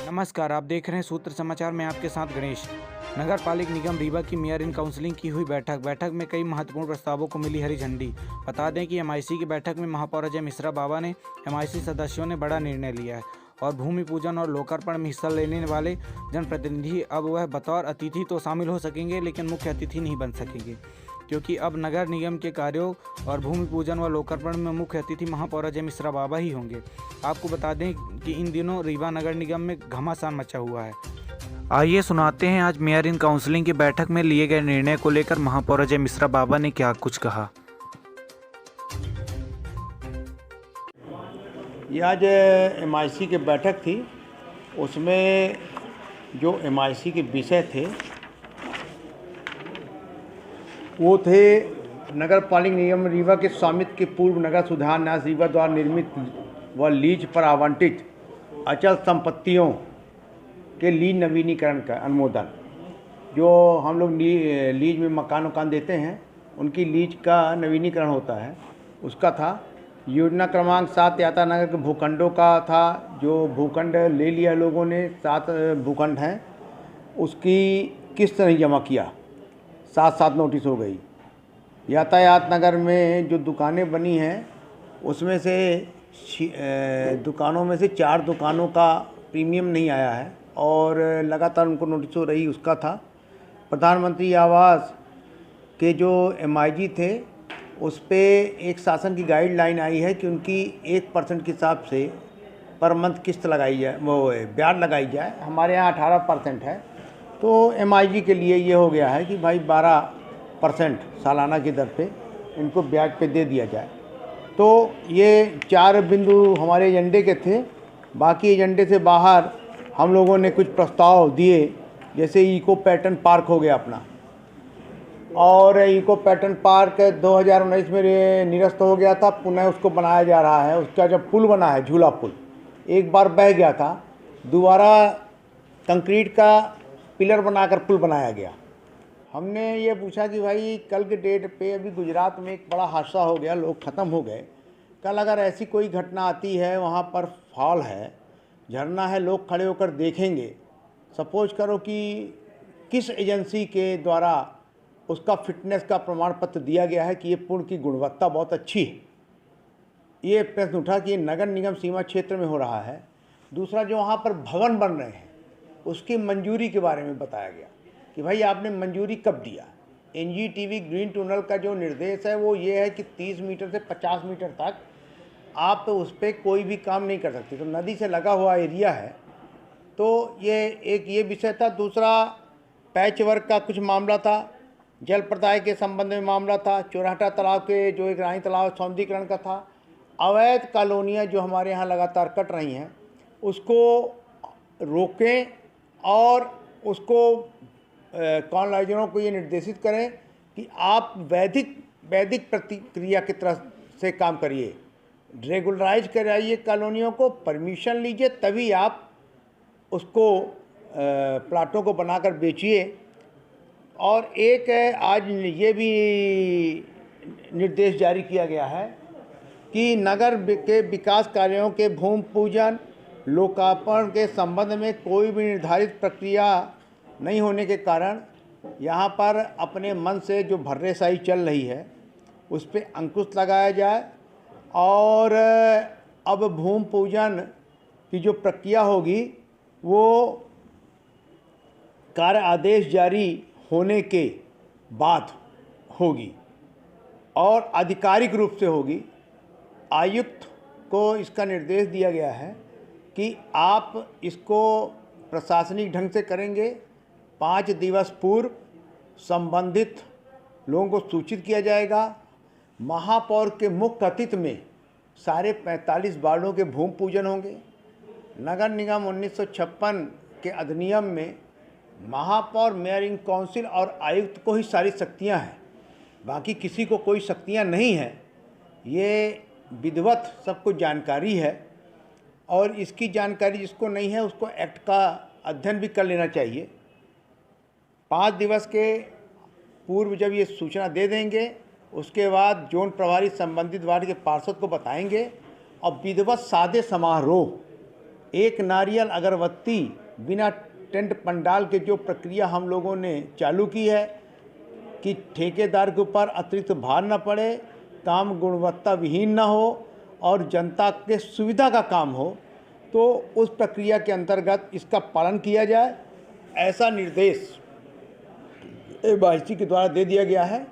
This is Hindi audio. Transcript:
नमस्कार, आप देख रहे हैं सूत्र समाचार में आपके साथ गणेश। नगर पालिक निगम रीवा की मेयर इन काउंसिलिंग की हुई बैठक में कई महत्वपूर्ण प्रस्तावों को मिली हरी झंडी। बता दें कि एमआईसी की बैठक में महापौर अजय मिश्रा बाबा ने एमआईसी सदस्यों ने बड़ा निर्णय लिया है और भूमि पूजन और लोकार्पण में हिस्सा लेने वाले जनप्रतिनिधि अब वह बतौर अतिथि तो शामिल हो सकेंगे, लेकिन मुख्य अतिथि नहीं बन सकेंगे, क्योंकि अब नगर निगम के कार्यों और भूमि पूजन व लोकार्पण में मुख्य अतिथि महापौर अजय मिश्रा बाबा ही होंगे। आपको बता दें कि इन दिनों रीवा नगर निगम में घमासान मचा हुआ है। आइए सुनाते हैं आज मेयर इन काउंसिलिंग की बैठक में लिए गए निर्णय को लेकर महापौर अजय मिश्रा बाबा ने क्या कुछ कहा। ये आज एमआईसी की बैठक थी, उसमें जो एमआईसी के विषय थे वो थे नगर पालिक निगम रीवा के स्वामित्व के पूर्व नगर सुधार न्यास रीवा द्वारा निर्मित व लीज पर आवंटित अचल संपत्तियों के लीज नवीनीकरण का अनुमोदन। जो हम लोग लीज में मकान देते हैं उनकी लीज का नवीनीकरण होता है, उसका था। योजना क्रमांक 7 यात्रा नगर के भूखंडों का था, जो भूखंड ले लिया लोगों ने, 7 भूखंड हैं, उसकी किस्त नहीं जमा किया, 7 नोटिस हो गई। यातायात नगर में जो दुकानें बनी हैं उसमें से दुकानों में से 4 दुकानों का प्रीमियम नहीं आया है और लगातार उनको नोटिस हो रही, उसका था। प्रधानमंत्री आवास के जो एमआईजी थे उस पे एक शासन की गाइडलाइन आई है कि उनकी 1% के हिसाब से पर मंथ किस्त लगाई जाए, वो ब्याज लगाई जाए। हमारे यहाँ 18% है, तो एमआईजी के लिए ये हो गया है कि भाई 12% सालाना की दर पे इनको ब्याज पे दे दिया जाए। तो ये 4 बिंदु हमारे एजेंडे के थे। बाकी एजेंडे से बाहर हम लोगों ने कुछ प्रस्ताव दिए, जैसे इको पैटर्न पार्क हो गया अपना, और इको पैटर्न पार्क 2019 में निरस्त हो गया था, पुनः उसको बनाया जा रहा है। उसका जब पुल बना है, झूला पुल, एक बार बह गया था, दोबारा कंक्रीट का पिलर बनाकर पुल बनाया गया। हमने ये पूछा कि भाई कल के डेट पे अभी गुजरात में एक बड़ा हादसा हो गया, लोग ख़त्म हो गए। कल अगर ऐसी कोई घटना आती है, वहाँ पर फॉल है, झरना है, लोग खड़े होकर देखेंगे, सपोज करो कि किस एजेंसी के द्वारा उसका फिटनेस का प्रमाण पत्र दिया गया है कि ये पुल की गुणवत्ता बहुत अच्छी है। ये प्रश्न उठा कि ये नगर निगम सीमा क्षेत्र में हो रहा है। दूसरा, जो वहाँ पर भवन बन रहे हैं उसकी मंजूरी के बारे में बताया गया कि भाई आपने मंजूरी कब दिया। एनजीटीवी ग्रीन टनल का जो निर्देश है वो ये है कि 30 मीटर से 50 मीटर तक आप उस पर कोई भी काम नहीं कर सकते, तो नदी से लगा हुआ एरिया है। तो ये एक ये विषय था। दूसरा, पैच वर्क का कुछ मामला था, जल प्रदाय के संबंध में मामला था, चौराहा तालाब के जो एक रानी तालाब सौंदर्यीकरण का था। अवैध कॉलोनियाँ जो हमारे यहाँ लगातार कट रही हैं उसको रोकें और उसको कॉलोनाइजरों को ये निर्देशित करें कि आप वैदिक प्रतिक्रिया की तरह से काम करिए, रेगुलराइज कराइए कॉलोनियों को, परमिशन लीजिए, तभी आप उसको प्लाटों को बनाकर बेचिए। और एक आज ये भी निर्देश जारी किया गया है कि नगर के विकास कार्यों के भूमि पूजन लोकार्पण के संबंध में कोई भी निर्धारित प्रक्रिया नहीं होने के कारण यहाँ पर अपने मन से जो भर्रेशाही चल रही है उस पर अंकुश लगाया जाए और अब भूमि पूजन की जो प्रक्रिया होगी वो कार्य आदेश जारी होने के बाद होगी और आधिकारिक रूप से होगी। आयुक्त को इसका निर्देश दिया गया है कि आप इसको प्रशासनिक ढंग से करेंगे। 5 दिवस पूर्व संबंधित लोगों को सूचित किया जाएगा। महापौर के मुख्य अतिथि में सारे 45 वार्डों के भूमि पूजन होंगे। नगर निगम 1956 के अधिनियम में महापौर, मेयर इन काउंसिल और आयुक्त को ही सारी शक्तियां हैं, बाकी किसी को कोई शक्तियां नहीं हैं। ये विधिवत सबको जानकारी है और इसकी जानकारी जिसको नहीं है उसको एक्ट का अध्ययन भी कर लेना चाहिए। 5 दिवस के पूर्व जब ये सूचना दे देंगे उसके बाद जोन प्रभारी संबंधित वार्ड के पार्षद को बताएंगे। और विधिवत सादे समारोह, एक नारियल अगरबत्ती बिना टेंट पंडाल के जो प्रक्रिया हम लोगों ने चालू की है कि ठेकेदार के ऊपर अतिरिक्त भार न पड़े, काम गुणवत्ता विहीन न हो और जनता के सुविधा का काम हो, तो उस प्रक्रिया के अंतर्गत इसका पालन किया जाए, ऐसा निर्देश MIC के द्वारा दे दिया गया है।